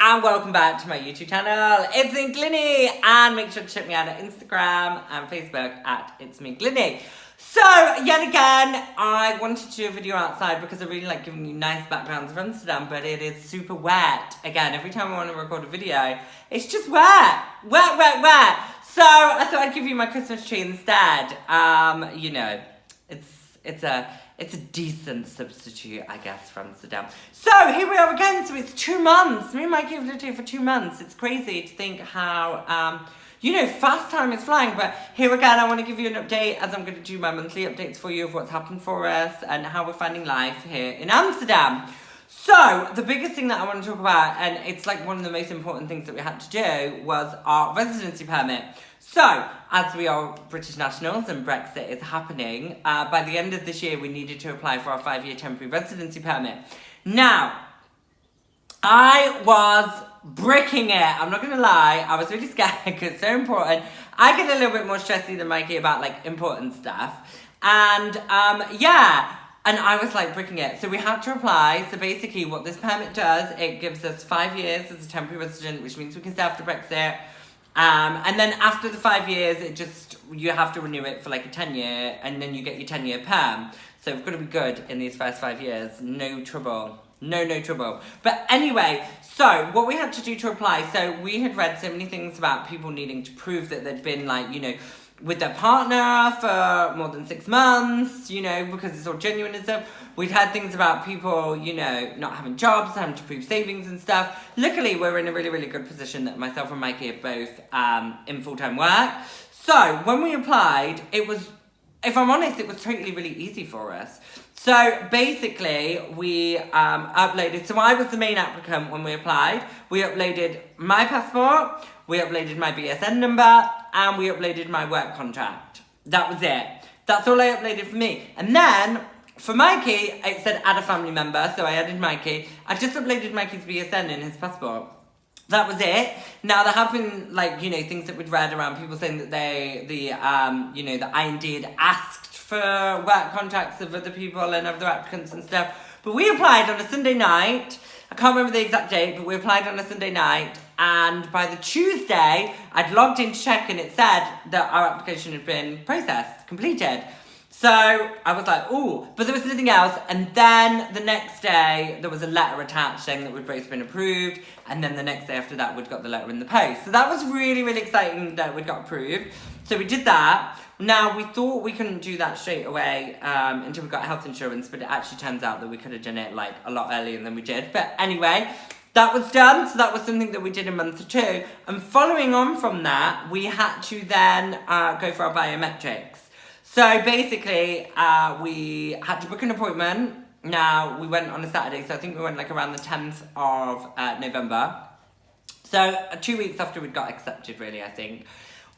and welcome back to my YouTube channel. It's itsmeglynny, and make sure to check me out at Instagram and Facebook at itsmeglynny. So, yet again, I wanted to do a video outside because I really like giving you nice backgrounds of Amsterdam, but it is super wet. Again, every time I want to record a video, it's just wet. Wet. So, I thought I'd give you my Christmas tree instead. You know, it's a decent substitute, I guess, for Amsterdam. So, here we are again. So, it's 2 months. Me and Mikey have lived here for 2 months. It's crazy to think how, fast time is flying. But here again, I want to give you an update as I'm going to do my monthly updates for you of what's happened for us and how we're finding life here in Amsterdam. So, the biggest thing that I want to talk about, and it's like one of the most important things that we had to do, was our residency permit. So, as we are British nationals and Brexit is happening, by the end of this year we needed to apply for our 5-year temporary residency permit. Now, I was bricking it. I'm not going to lie, I was really scared because it's so important. I get a little bit more stressy than Mikey about like important stuff. And and I was like bricking it. So we had to apply. So basically what this permit does, it gives us 5 years as a temporary resident, which means we can stay after Brexit. And then after the 5 years, you have to renew it for like a 10-year, and then you get your 10-year perm. So we've got to be good in these first 5 years. No trouble. No trouble. But anyway, so what we had to do to apply, so we had read so many things about people needing to prove that they'd been like, with their partner for more than 6 months, because it's all genuine and stuff. We'd had things about people, not having jobs, having to prove savings and stuff. Luckily, we're in a really, really good position that myself and Mikey are both in full-time work. So, when we applied, it was, if I'm honest, it was totally really easy for us. So, basically, we uploaded, so I was the main applicant when we applied. We uploaded my passport, we uploaded my BSN number, and we uploaded my work contract. That was it. That's all I uploaded for me. And then, for Mikey, it said add a family member, so I added Mikey. I just uploaded Mikey's BSN in his passport. That was it. Now, there have been, things that we'd read around people saying that that IND had asked for work contracts of other people and other applicants and stuff. But we applied on a Sunday night. I can't remember the exact date, but we applied on a Sunday night. And by the Tuesday, I'd logged in to check and it said that our application had been processed, completed. So I was like, ooh, but there was nothing else. And then the next day, there was a letter attached saying that we'd both been approved. And then the next day after that, we'd got the letter in the post. So that was really, really exciting that we'd got approved. So we did that. Now, we thought we couldn't do that straight away until we got health insurance, but it actually turns out that we could have done it a lot earlier than we did. But anyway, that was done. So that was something that we did in month 2. And following on from that, we had to then go for our biometrics. So basically, we had to book an appointment. Now, we went on a Saturday, so I think we went around the 10th of November. So 2 weeks after we'd got accepted, really, I think.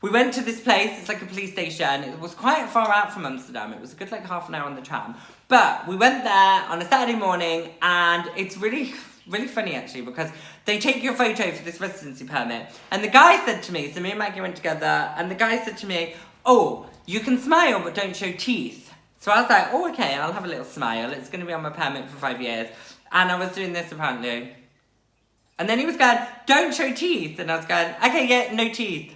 We went to this place, it's like a police station. It was quite far out from Amsterdam. It was a good half an hour on the tram. But we went there on a Saturday morning, and it's really, really funny actually, because they take your photo for this residency permit. And the guy said to me, so me and Maggie went together, and the guy said to me, oh, you can smile, but don't show teeth. So I was like, oh, okay, I'll have a little smile. It's going to be on my permit for 5 years. And I was doing this apparently. And then he was going, don't show teeth. And I was going, okay, yeah, no teeth.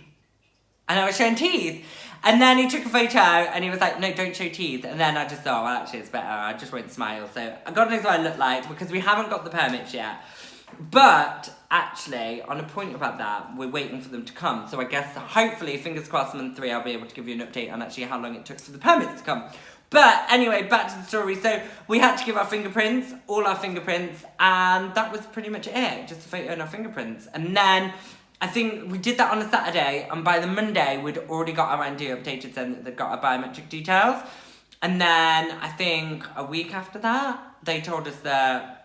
And I was showing teeth. And then he took a photo and he was like, no, don't show teeth. And then I just thought, well, actually, it's better. I just won't smile. So God knows what I look like because we haven't got the permits yet. But actually, on a point about that, we're waiting for them to come. So I guess, hopefully, fingers crossed, month 3, I'll be able to give you an update on actually how long it took for the permits to come. But anyway, back to the story. So we had to give our fingerprints, all our fingerprints, and that was pretty much it. Just a photo and our fingerprints. And then I think we did that on a Saturday, and by the Monday, we'd already got our ID updated saying that they'd got our biometric details. And then I think a week after that, they told us that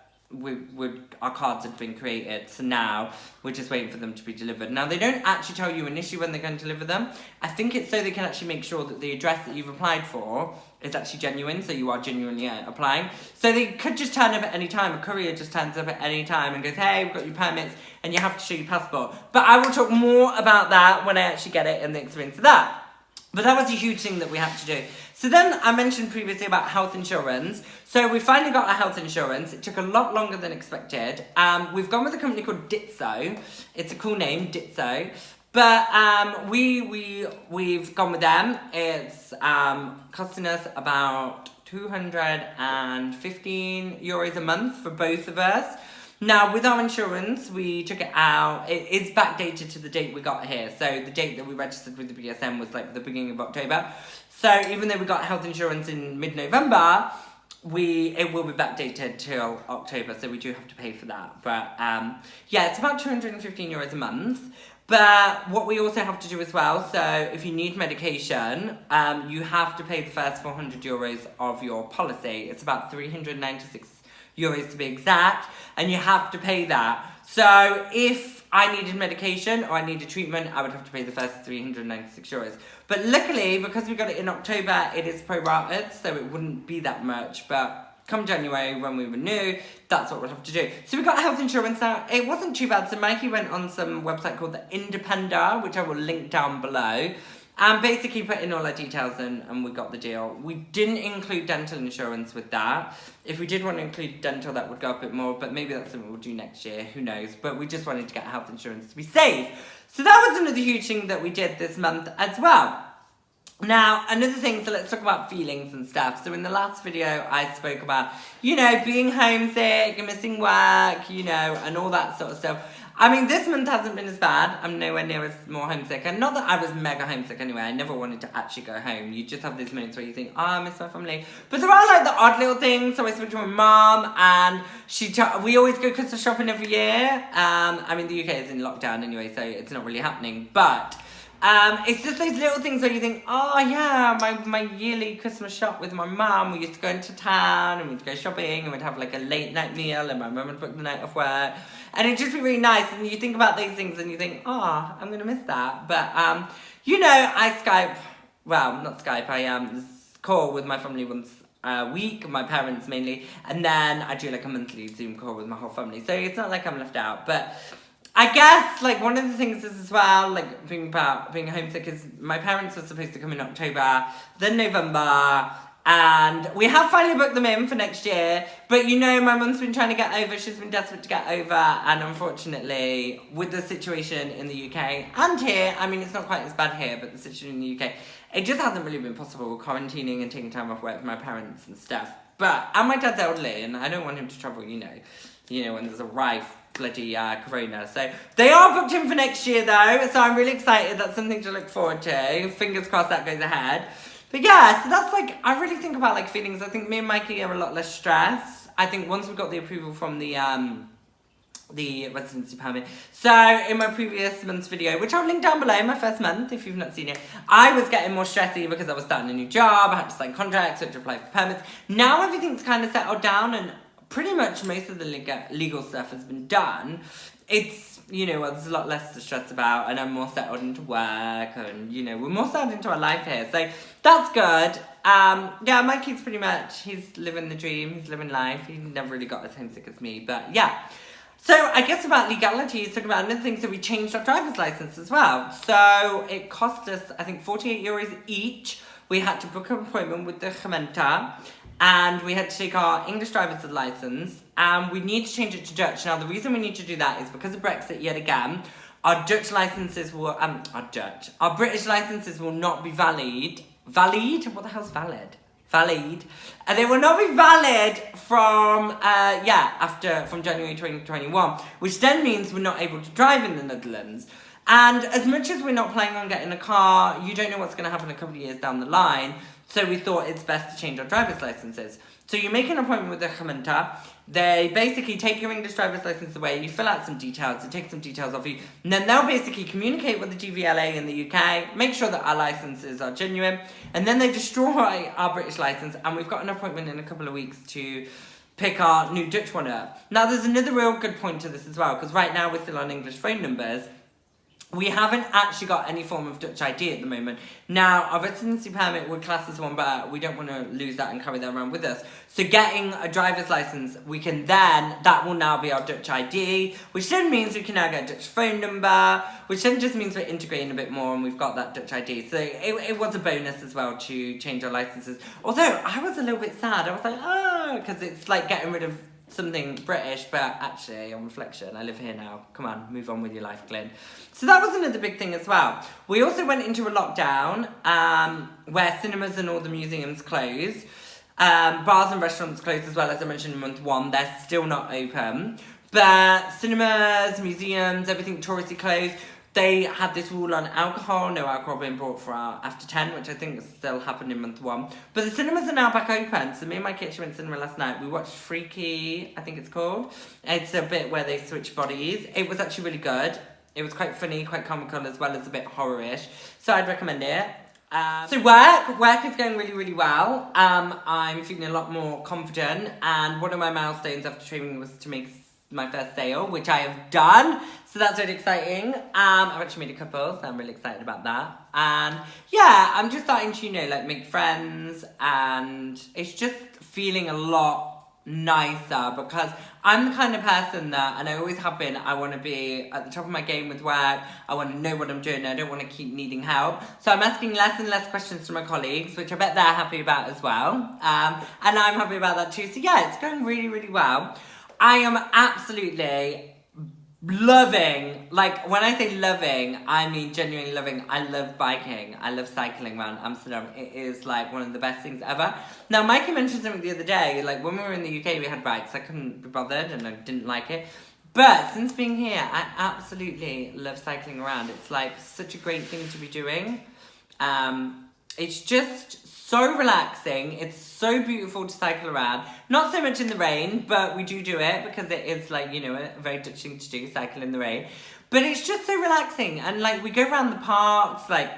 our cards had been created, so now we're just waiting for them to be delivered. Now, they don't actually tell you initially when they're going to deliver them. I think it's so they can actually make sure that the address that you've applied for is actually genuine, so you are genuinely applying. So they could just turn up at any time. A courier just turns up at any time and goes, hey, we've got your permits, and you have to show your passport. But I will talk more about that when I actually get it and the experience of that. But that was a huge thing that we had to do. So then I mentioned previously about health insurance. So we finally got our health insurance. It took a lot longer than expected. We've gone with a company called Ditso. It's a cool name, Ditso. But we've gone with them. It's costing us about €215 a month for both of us. Now, with our insurance, we took it out. It is backdated to the date we got here. So the date that we registered with the BSM was like the beginning of October. So even though we got health insurance in mid-November, it will be backdated till October. So we do have to pay for that. But yeah, it's about €215 a month. But what we also have to do as well, so if you need medication, you have to pay the first €400 of your policy. It's about €396 to be exact, and you have to pay that. So if I needed medication or I needed treatment, I would have to pay the first €396. But luckily, because we got it in October, it is prorated, so it wouldn't be that much. But come January, when we renew, that's what we'll have to do. So we got health insurance now. It wasn't too bad. So Mikey went on some website called The Independer, which I will link down below, and basically put in all our details and we got the deal. We didn't include dental insurance with that. If we did want to include dental, that would go up a bit more, but maybe that's something we'll do next year, who knows. But we just wanted to get health insurance to be safe. So that was another huge thing that we did this month as well. Now, another thing, so let's talk about feelings and stuff. So in the last video, I spoke about, being homesick and missing work, and all that sort of stuff. I mean, this month hasn't been as bad. I'm nowhere near as more homesick. And not that I was mega homesick anyway. I never wanted to actually go home. You just have these moments where you think, I miss my family. But there are like the odd little things. So I spoke to my mum and we always go Christmas shopping every year. I mean, the UK is in lockdown anyway, so it's not really happening. But it's just those little things where you think, oh yeah, my yearly Christmas shop with my mum. We used to go into town and we'd go shopping and we'd have like a late night meal and my mum would book the night off work. And it'd just be really nice. And you think about these things and you think, oh, I'm going to miss that. But, I Skype, well, not Skype, I call with my family once a week, my parents mainly. And then I do like a monthly Zoom call with my whole family. So it's not like I'm left out. But I guess, like, one of the things is as well, like, being homesick is my parents were supposed to come in October, then November, and we have finally booked them in for next year. But, my mum's been trying to get over, she's been desperate to get over, and unfortunately, with the situation in the UK and here, I mean, it's not quite as bad here, but the situation in the UK, it just hasn't really been possible, quarantining and taking time off work for my parents and stuff. And my dad's elderly, and I don't want him to travel, when there's a rife bloody corona. So they are booked in for next year though, so I'm really excited. That's something to look forward to. Fingers crossed that goes ahead. But yeah, so that's like, I really think about like feelings. I think me and Mikey are a lot less stressed. I think once we got the approval from the residency permit. So in my previous month's video, which I'll link down below, my first month, if you've not seen it, I was getting more stressy because I was starting a new job, I had to sign contracts, I had to apply for permits. Now everything's kind of settled down and pretty much most of the legal stuff has been done. It's, there's a lot less to stress about, and I'm more settled into work, and, we're more settled into our life here. So that's good. Yeah, Mikey's pretty much, he's living the dream, he's living life. He never really got as homesick as me, but yeah. So I guess about legalities, talking about another thing, so we changed our driver's license as well. So it cost us, I think, €48 each. We had to book an appointment with the gemeente, and we had to take our English driver's license, and we need to change it to Dutch. Now, the reason we need to do that is because of Brexit yet again. Our Dutch licenses will, our British licenses will not be valid. Valid? What the hell's valid? Valid. And they will not be valid from, from January 2021, which then means we're not able to drive in the Netherlands. And as much as we're not planning on getting a car, you don't know what's going to happen a couple of years down the line. So we thought it's best to change our driver's licenses. So you make an appointment with the gemeente. They basically take your English driver's license away. You fill out some details. They take some details off you. And then they'll basically communicate with the DVLA in the UK, make sure that our licenses are genuine. And then they destroy our British license. And we've got an appointment in a couple of weeks to pick our new Dutch one up. Now, there's another real good point to this as well, because right now we're still on English phone numbers. we haven't actually got any form of Dutch ID at the moment. Now, our residency permit would class as one, but we don't want to lose that and carry that around with us. So getting a driver's license, we can then, that will now be our Dutch ID, which then means we can now get a Dutch phone number, which then just means we're integrating a bit more and we've got that Dutch ID. So it was a bonus as well to change our licenses. Although, I was a little bit sad. I was like, oh, because it's like getting rid of something British, but actually, on reflection, I live here now. Come on, move on with your life, Glyn. So that was another big thing as well. We also went into a lockdown where cinemas and all the museums closed. Bars and restaurants closed as well, as I mentioned in month 1. They're still not open. But cinemas, museums, everything touristy closed. They had this rule on alcohol, no alcohol being brought for after 10, which I think still happened in month 1. But the cinemas are now back open. So me and Mikey actually went to cinema last night. We watched Freaky, I think it's called. It's a bit where they switch bodies. It was actually really good. It was quite funny, quite comical, as well as a bit horror-ish. So I'd recommend it. So work is going really, really well. I'm feeling a lot more confident. And one of my milestones after training was to make my first sale, which I have done. So that's really exciting. I've actually made a couple, so I'm really excited about that. And yeah, I'm just starting to, like make friends, and it's just feeling a lot nicer because I'm the kind of person that, and I always have been, I want to be at the top of my game with work. I want to know what I'm doing. I don't want to keep needing help. So I'm asking less and less questions to my colleagues, which I bet they're happy about as well. And I'm happy about that too. So yeah, it's going really, really well. I am absolutely loving, like when I say loving, I mean genuinely loving. I love biking. I love cycling around Amsterdam. It is like one of the best things ever. Now, Mikey mentioned something the other day, like when we were in the UK, we had bikes. I couldn't be bothered and I didn't like it. But since being here, I absolutely love cycling around. It's like such a great thing to be doing. It's just so relaxing. It's so beautiful to cycle around. Not so much in the rain, but we do it because it is like, a very Dutch thing to do, cycle in the rain. But it's just so relaxing. And like we go around the parks like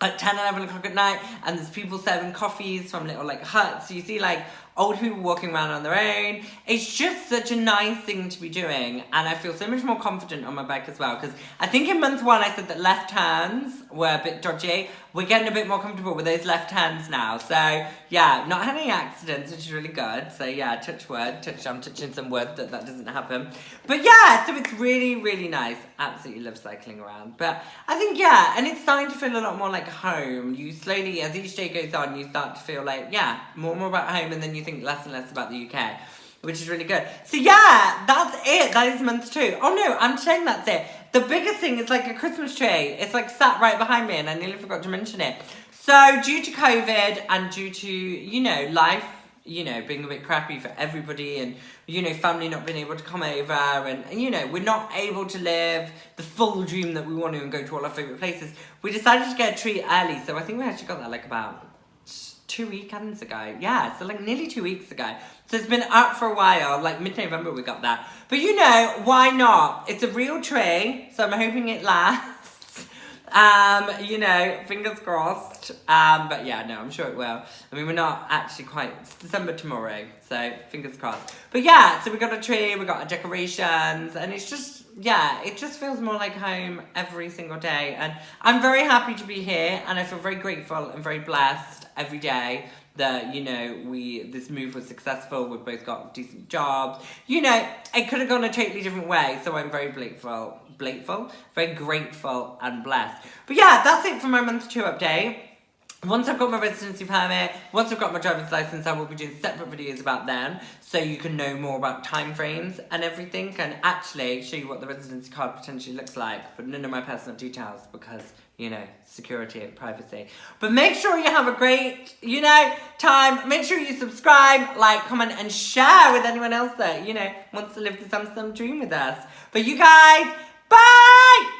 at 10, 11 o'clock at night, and there's people serving coffees from little like huts. So you see like old people walking around on their own. It's just such a nice thing to be doing. And I feel so much more confident on my bike as well. Because I think in month 1 I said that left hands were a bit dodgy. We're getting a bit more comfortable with those left hands now. So yeah, not had any accidents, which is really good. So yeah, touch wood, I'm touching some wood that doesn't happen. But yeah, so it's really, really nice. Absolutely love cycling around. But I think, yeah, and it's starting to feel a lot more like home. You slowly, as each day goes on, you start to feel like, yeah, more and more about home, and then you think less and less about the UK, which is really good. So yeah, that's it. That is month 2. Oh no, I'm saying that's it. The biggest thing is like a Christmas tree. It's like sat right behind me, and I nearly forgot to mention it. So due to COVID and due to, life, being a bit crappy for everybody, and, family not being able to come over, and we're not able to live the full dream that we want to and go to all our favourite places, we decided to get a tree early. So I think we actually got that like about 2 weekends ago. Yeah, so like nearly 2 weeks ago. So it's been up for a while, like mid-November we got that. But why not? It's a real tree, so I'm hoping it lasts. Fingers crossed. But yeah, no, I'm sure it will. I mean, we're not actually quite, it's December tomorrow, so fingers crossed. But yeah, so we got a tree, we got our decorations, and it's just, yeah, it just feels more like home every single day. And I'm very happy to be here, and I feel very grateful and very blessed every day that, this move was successful. We've both got decent jobs. It could have gone a totally different way, so I'm very very grateful and blessed. But yeah, that's it for my month 2 update. Once I've got my residency permit, once I've got my driver's license, I will be doing separate videos about them, so you can know more about timeframes and everything, and actually show you what the residency card potentially looks like, but none of my personal details because, security and privacy. But make sure you have a great, time. Make sure you subscribe, like, comment, and share with anyone else that, wants to live this Amsterdam dream with us. But you guys, bye!